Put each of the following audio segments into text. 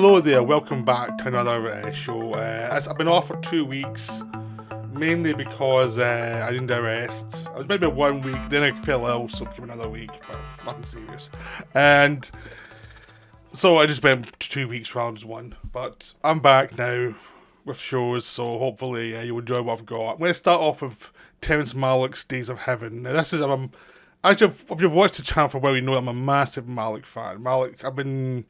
Hello there, welcome back to another show. I've been off for 2 weeks, mainly because I didn't rest. I was maybe 1 week, then I fell ill, so it became another week, but nothing serious. And so I just went 2 weeks round as one. But I'm back now with shows, so hopefully you'll enjoy what I've got. I'm going to start off with Terrance Malick's Days of Heaven. Now this is, actually, if you've watched the channel for a while, you know I'm a massive Malick fan. I've been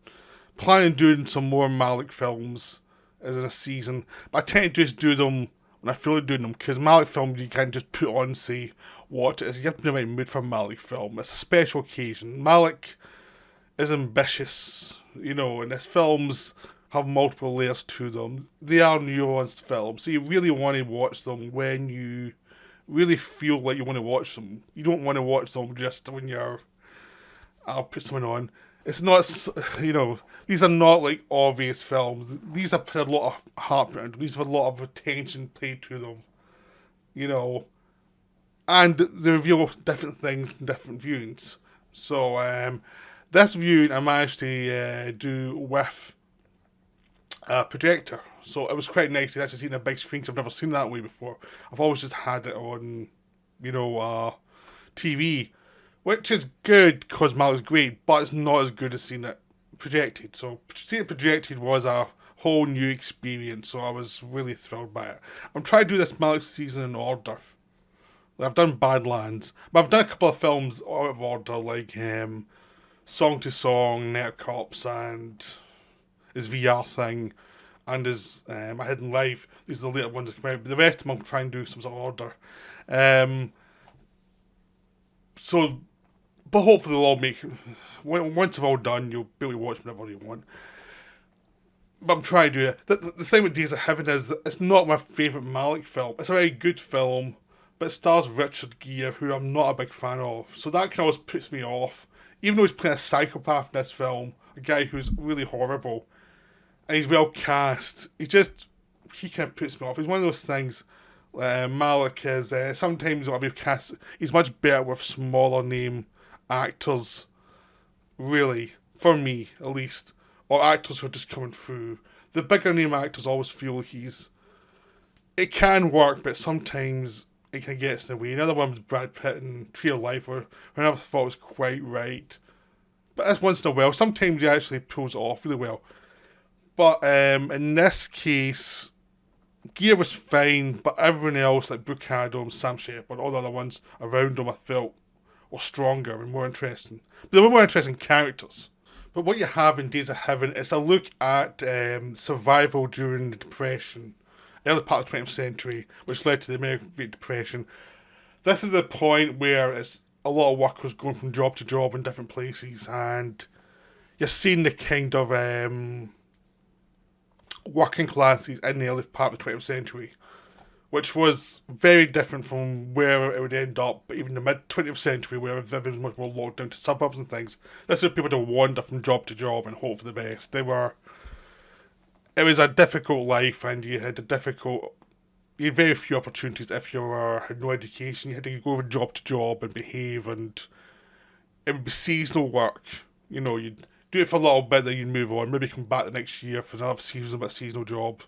planning on doing some more Malick films as in a season, but I tend to just do them when I feel like doing them, because Malick films you can just put on and say what it is. You have to be in the right mood for a Malick film. It's a special occasion. Malick is ambitious, and his films have multiple layers to them. They are nuanced films, so you really want to watch them when you really feel like you want to watch them. You don't want to watch them just when I'll put something on. It's not, these are not like obvious films. These have had a lot of heart behind them. These have a lot of attention paid to them, and they reveal different things in different viewings. So, this viewing I managed to do with a projector. So it was quite nice to actually see it on a big screen, because I've never seen it that way before. I've always just had it on, TV. Which is good because Malick's great, but it's not as good as seeing it projected. So seeing it projected was a whole new experience, so I was really thrilled by it. I'm trying to do this Malick season in order. I've done Badlands, but I've done a couple of films out of order, like Song to Song, Net Cops, and his VR thing, and his A Hidden Life. These are the later ones that come out, but the rest of them I'm trying to do some sort of order. But hopefully they'll all make. Once they're all done, you'll be able to watch whenever you want. But I'm trying to do it. The thing with Days of Heaven is it's not my favourite Malick film. It's a very good film, but it stars Richard Gere, who I'm not a big fan of. So that kind of always puts me off. Even though he's playing a psychopath in this film, a guy who's really horrible, and he's well cast, he kind of puts me off. He's one of those things. Malick is sometimes whatever you cast, he's much better with smaller name actors, really, for me at least, or actors who are just coming through. The bigger name actors always feel it can work, but sometimes it can get in the way. Another one was Brad Pitt in Tree of Life, where I never thought it was quite right, but that's once in a while. Sometimes he actually pulls it off really well, but in this case, Gere was fine, but everyone else, like Brooke Adams, Sam Shepard, all the other ones around him, I felt were stronger and more interesting. But they were more interesting characters. But what you have in Days of Heaven is a look at survival during the Depression, early part of the 20th century, which led to the American Great Depression. This is the point where it's a lot of workers going from job to job in different places, and you're seeing the kind of working classes in the early part of the 20th century, which was very different from where it would end up, but even the mid-20th century, where everything was much more locked down to suburbs and things. This was people to wander from job to job and hope for the best. It was a difficult life, and you had very few opportunities if you had no education. You had to go from job to job and behave, and it would be seasonal work. You'd do it for a little bit, then you'd move on. Maybe come back the next year for another seasonal job,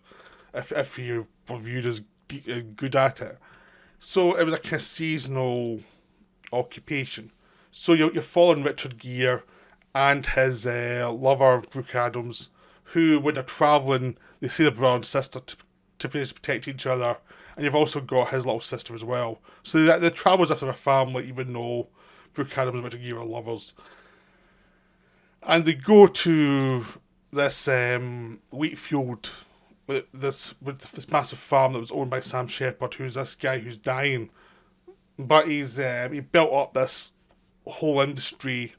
if you were viewed as good at it. So it was a kind of seasonal occupation. So you're following Richard Gere and his lover Brooke Adams, who, when they're travelling, they see the brother and sister to protect each other, and you've also got his little sister as well. So they travel as if they're a family, even though Brooke Adams and Richard Gere are lovers. And they go to this wheat field with this massive farm that was owned by Sam Shepard, who's this guy who's dying. But he built up this whole industry,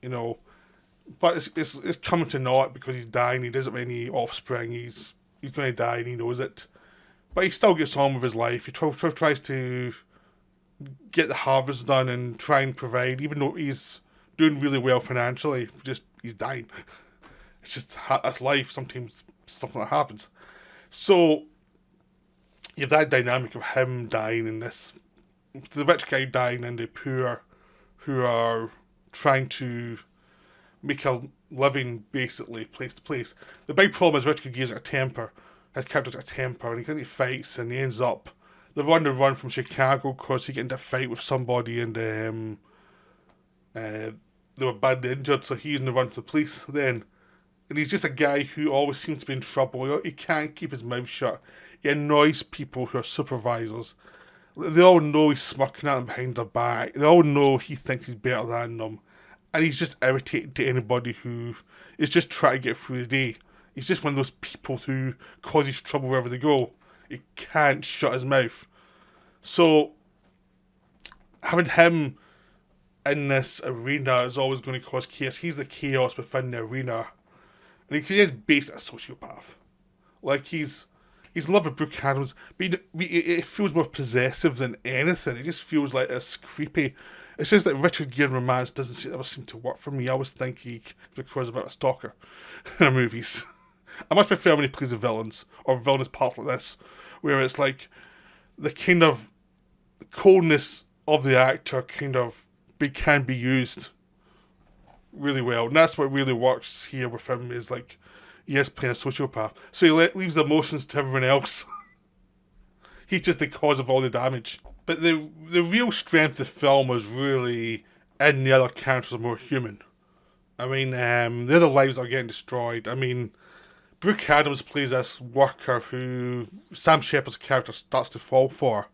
But it's coming to naught because he's dying. He doesn't have any offspring. He's going to die, and he knows it. But he still gets on with his life. He tries to get the harvest done and try and provide, even though he's doing really well financially. He's dying. It's just that's life. Sometimes something that happens. So you have that dynamic of him dying and the rich guy dying and the poor who are trying to make a living basically place to place. The big problem is Richard Gere's got a temper. His character's got a temper, and he gets into fights, and he ends up. They're on the run from Chicago because he got into a fight with somebody, and they were badly injured, so he's on the run to the police then. And he's just a guy who always seems to be in trouble. He can't keep his mouth shut. He annoys people who are supervisors. They all know he's smirking at them behind their back. They all know he thinks he's better than them. And he's just irritated to anybody who is just trying to get through the day. He's just one of those people who causes trouble wherever they go. He can't shut his mouth. So, having him in this arena is always going to cause chaos. He's the chaos within the arena. And he is basically a sociopath. Like, he's in love with Brooke Adams, but it feels more possessive than anything. It just feels like it's creepy. It's just that Richard Gere romance doesn't ever seem to work for me. I always think he requires a bit of a stalker in movies. I much prefer when he plays the villains, or villainous parts like this, where it's like the kind of coldness of the actor can be used really well. And that's what really works here with him, is like, he is playing a sociopath. So he leaves the emotions to everyone else. He's just the cause of all the damage. But the real strength of the film was really in the other characters are more human. I mean, the other lives are getting destroyed. I mean, Brooke Adams plays this worker who Sam Shepard's character starts to fall for.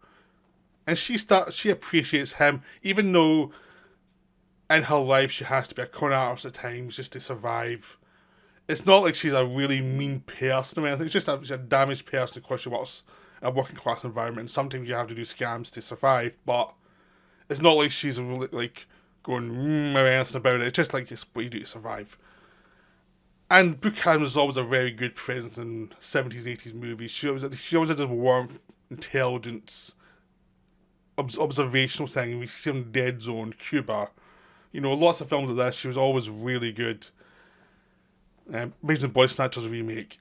And she appreciates him, even though in her life she has to be a con artist at times just to survive. It's not like she's a really mean person or anything. It's just she's a damaged person because she works in a working class environment. And sometimes you have to do scams to survive, but it's not like she's really like going or anything about it. It's just like it's what you do to survive. And Brooke Adams was always a very good presence in 70s, 80s movies. She always had this warmth, intelligence, observational thing. We see in Dead Zone, Cuba. You know, lots of films like this. She was always really good. Based on Body Snatchers remake,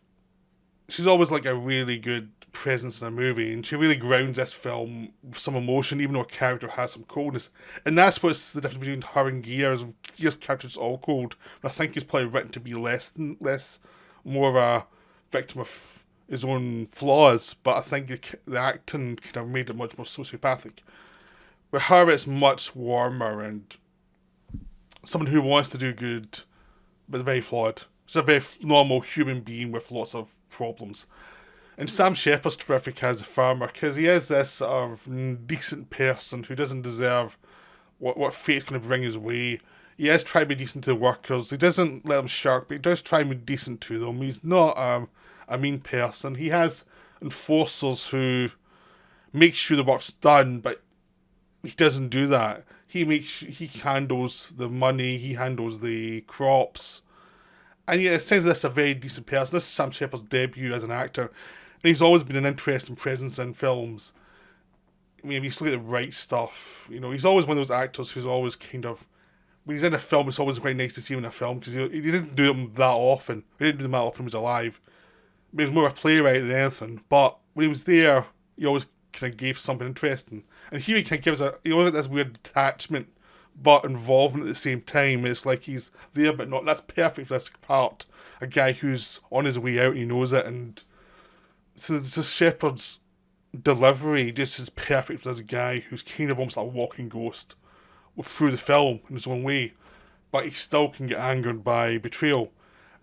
she's always like a really good presence in a movie, and she really grounds this film with some emotion, even though her character has some coldness. And that's what's the difference between her and Gere's. Gere's character is all cold, and I think he's probably written to be more of a victim of his own flaws. But I think the acting kind of made it much more sociopathic. With her, it's much warmer and someone who wants to do good, but is very flawed. She's a very normal human being with lots of problems. And Sam Shepard's terrific as a farmer, because he is this sort of decent person who doesn't deserve what fate's going to bring his way. He is trying to be decent to the workers. He doesn't let them shirk, but he does try and be decent to them. He's not a mean person. He has enforcers who make sure the work's done, but he doesn't do that. He handles the money, he handles the crops. And yet, it sounds this a very decent person. This is Sam Shepard's debut as an actor. And he's always been an interesting presence in films. I mean, if you just look at the right stuff, you know, he's always one of those actors who's always kind of, when he's in a film, it's always quite nice to see him in a film, because he didn't do them that often. He didn't do them that often when he was alive. I mean, he was more a playwright than anything. But when he was there, he always kind of gave something interesting. And here he kind of gives he always got this weird detachment, but involvement at the same time. It's like he's there but not. And that's perfect for this part. A guy who's on his way out and he knows it. And so Shepard's delivery just is perfect for this guy who's kind of almost like a walking ghost through the film in his own way. But he still can get angered by betrayal.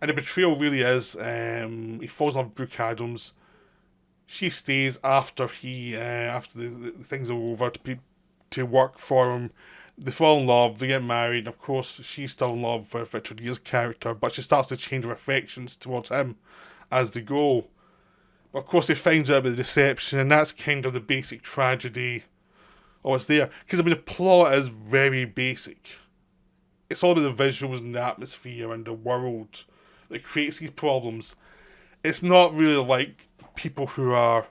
And the betrayal really is, he falls in love with Brooke Adams. She stays after the things are over to work for him. They fall in love, they get married, and of course she's still in love with Richard Gere's character, but she starts to change her affections towards him as they go. But of course he finds out about the deception, and that's kind of the basic tragedy of what's there. Because I mean the plot is very basic. It's all about the visuals and the atmosphere and the world that creates these problems. It's not really like people who are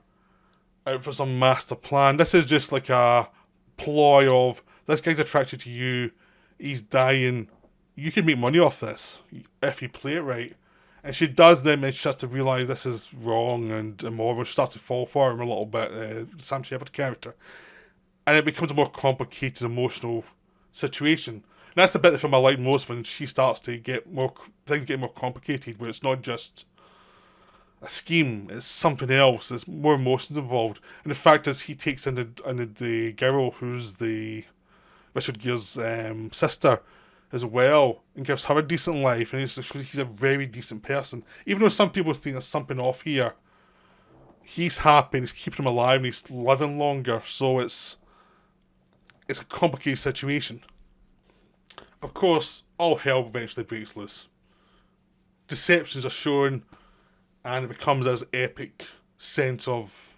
out for some master plan. This is just like a ploy of, this guy's attracted to you, he's dying, you can make money off this if you play it right. And she does then, and she starts to realise this is wrong and immoral. She starts to fall for him a little bit, Sam Shepard's character. And it becomes a more complicated emotional situation. That's the bit of the film I like most, when she starts to get more, things get more complicated, where it's not just a scheme, it's something else, there's more emotions involved. And the fact is, he takes in the girl who's the Richard Gere's sister as well, and gives her a decent life, and he's a very decent person. Even though some people think there's something off here, he's happy and he's keeping him alive and he's living longer, so it's a complicated situation. Of course, all hell eventually breaks loose. Deceptions are shown, and it becomes this epic sense of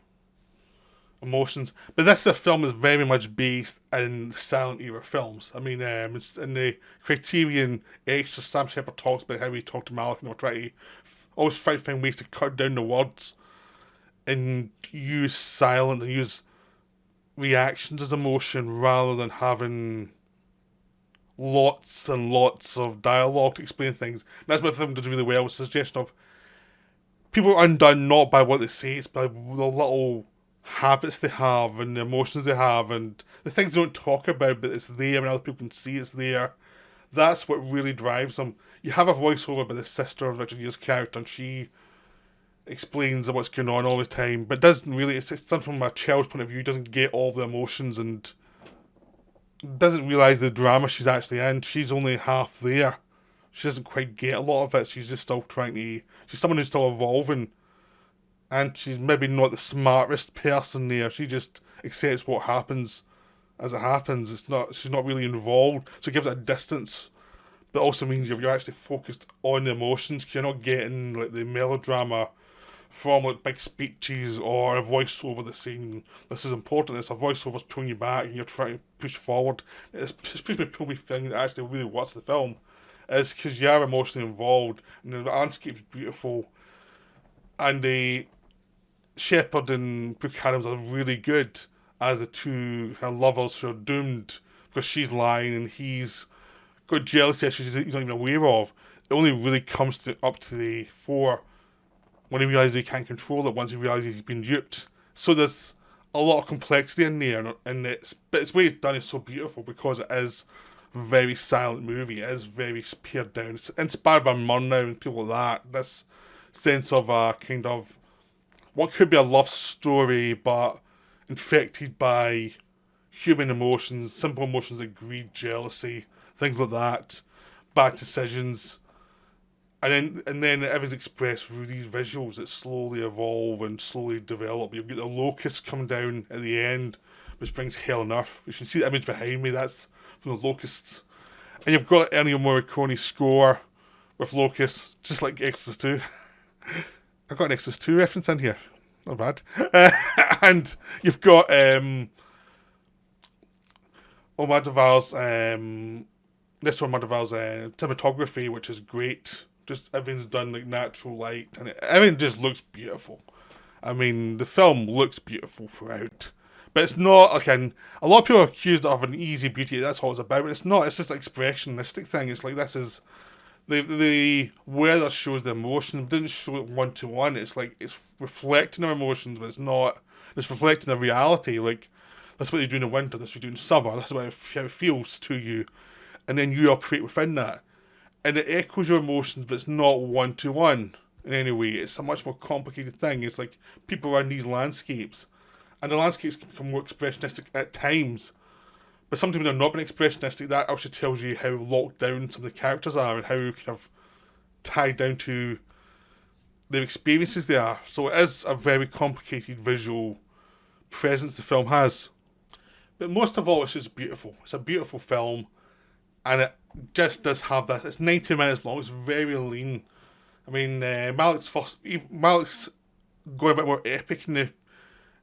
emotions. But this is a film that's very much based in silent era films. I mean, it's in the Criterion Extra, Sam Shepard talks about how he talked to Malick and always try to find ways to cut down the words and use silence and use reactions as emotion rather than having lots and lots of dialogue to explain things. And that's what the film does really well, with the suggestion of people are undone not by what they say, it's by the little habits they have and the emotions they have and the things they don't talk about, but it's there and other people can see it's there. That's what really drives them. You have a voiceover by the sister of Richard Gere's character, and she explains what's going on all the time, but doesn't really, it's done from a child's point of view, doesn't get all the emotions and doesn't realise the drama she's actually in. She's only half there. She doesn't quite get a lot of it. She's just still trying to, she's someone who's still evolving, and she's maybe not the smartest person there. She just accepts what happens as it happens. She's not really involved, so it gives it a distance, but also means you're actually focused on the emotions, because you're not getting like the melodrama from like big speeches or a voiceover that's saying this is important. It's a voiceover's pulling you back and you're trying to push forward. It's push me pull me thing that actually really works the film, is because you are emotionally involved and the landscape's beautiful, and the Shepard and Brooke Adams are really good as the two lovers who are doomed because she's lying and he's got jealousy issues he's not even aware of. It only really comes up to the fore when he realises he can't control it, once he realises he's been duped. So there's a lot of complexity in there, and but it's way it's done is so beautiful because it is a very silent movie. It is very pared down. It's inspired by Murnau and people like that. This sense of a kind of what could be a love story, but infected by human emotions, simple emotions like greed, jealousy, things like that, bad decisions. And then everything's expressed through these visuals that slowly evolve and slowly develop. You've got the locusts coming down at the end, which brings hell on earth. You can see the image behind me, that's from the locusts. And you've got Ennio Morricone's score with locusts, just like Exorcist 2. I've got an Exorcist 2 reference in here. Not bad. And you've got Omar Duval's cinematography, which is great. Just everything's done like natural light, and everything just looks beautiful. I mean, the film looks beautiful throughout, but it's not like a lot of people are accused of an easy beauty. That's all it's about, but it's not. It's just an expressionistic thing. It's like this is the weather shows the emotion. It didn't show it 1-to-1. It's like it's reflecting our emotions, but it's not. It's reflecting the reality. Like that's what they do in the winter. That's what they do in summer. That's how it feels to you, and then you operate within that. And it echoes your emotions, but it's not 1-to-1 in any way. It's a much more complicated thing. It's like people are in these landscapes, and the landscapes can become more expressionistic at times, but sometimes they're not being expressionistic. That also tells you how locked down some of the characters are and how kind of tied down to their experiences they are. So it is a very complicated visual presence the film has. But most of all, it's just beautiful. It's a beautiful film, and it just does have that. It's 90 minutes long. It's very lean. I mean, Malick's going a bit more epic in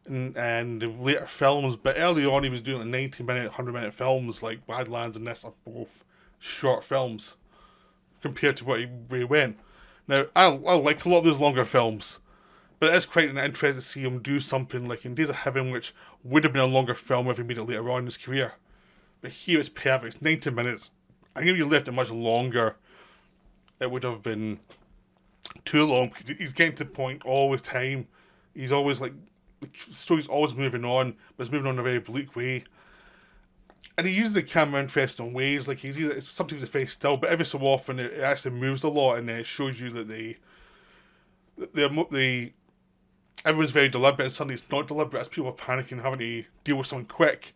the later films, but early on he was doing like 90-minute, 100-minute films. Like Badlands and this are both short films compared to where he went. Now, I like a lot of those longer films, but it is quite interesting to see him do something like in Days of Heaven, which would have been a longer film if he made it later on in his career. But here it's perfect. It's 90 minutes. I think if you left it much longer, it would have been too long, because he's getting to the point all the time. He's always like, the story's always moving on, but it's moving on in a very bleak way. And he uses the camera in interesting ways. Like sometimes it's very still, but every so often it actually moves a lot, and it shows you that they everyone's very deliberate, and suddenly it's not deliberate as people are panicking, having to deal with something quick,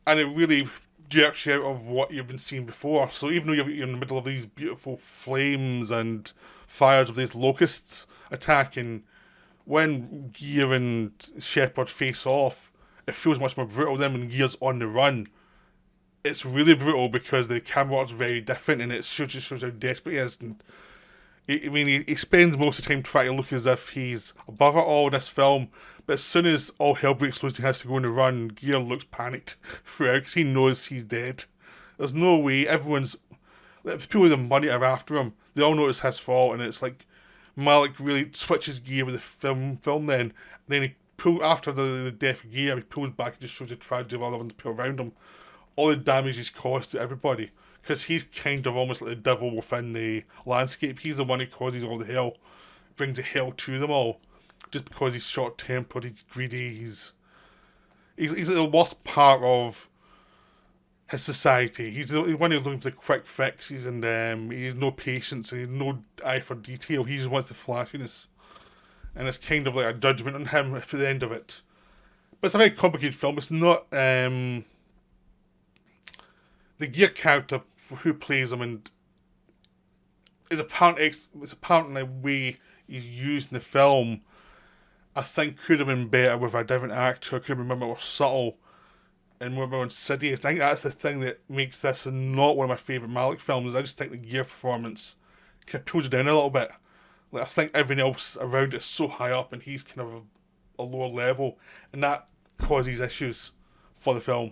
and it really jerks you out of what you've been seeing before. So even though you're in the middle of these beautiful flames and fires of these locusts attacking, when Gear and Shepard face off, it feels much more brutal. Then when Gear's on the run, it's really brutal because the camera work's very different, and it just shows how desperate he is. And he spends most of the time trying to look as if he's above it all in this film, but as soon as all hell breaks loose and he has to go on the run, Gear looks panicked throughout because he knows he's dead. There's no way. The people with the money are after him. They all know it's his fault, and it's like Malick really switches gear with the film then, and then after the death of Gear, he pulls back and just shows the tragedy of all the ones people around him. All the damage he's caused to everybody. Because he's kind of almost like the devil within the landscape. He's the one who causes all the hell, brings the hell to them all. Just because he's short-tempered, he's greedy, he's the worst part of his society. He's the one who's looking for the quick fixes, and he has no patience, and he has no eye for detail. He just wants the flashiness. And it's kind of like a judgment on him at the end of it. But it's a very complicated film. It's not... the Gear character who plays him and is apparently the way he's used in the film, I think could have been better with a different actor, could have been more subtle and more insidious. I think that's the thing that makes this not one of my favourite Malick films. I just think the Gear performance kind of pulls it down a little bit. Like, I think everything else around it is so high up and he's kind of a lower level, and that causes issues for the film.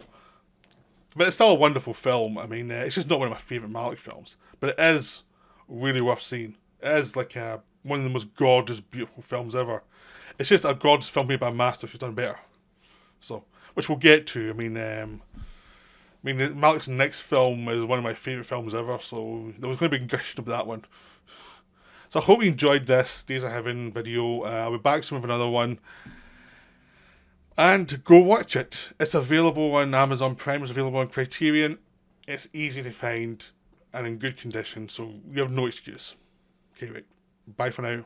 But it's still a wonderful film. I mean, it's just not one of my favourite Malick films. But it is really worth seeing. It is like one of the most gorgeous, beautiful films ever. It's just a gorgeous film made by a master who's done better. So, which we'll get to. I mean, Malick's next film is one of my favourite films ever. So there was going to be gushing about that one. So I hope you enjoyed this Days of Heaven video. I'll be back soon with another one. And go watch it. It's available on Amazon Prime, it's available on Criterion. It's easy to find and in good condition, so you have no excuse. Okay, right. Bye for now.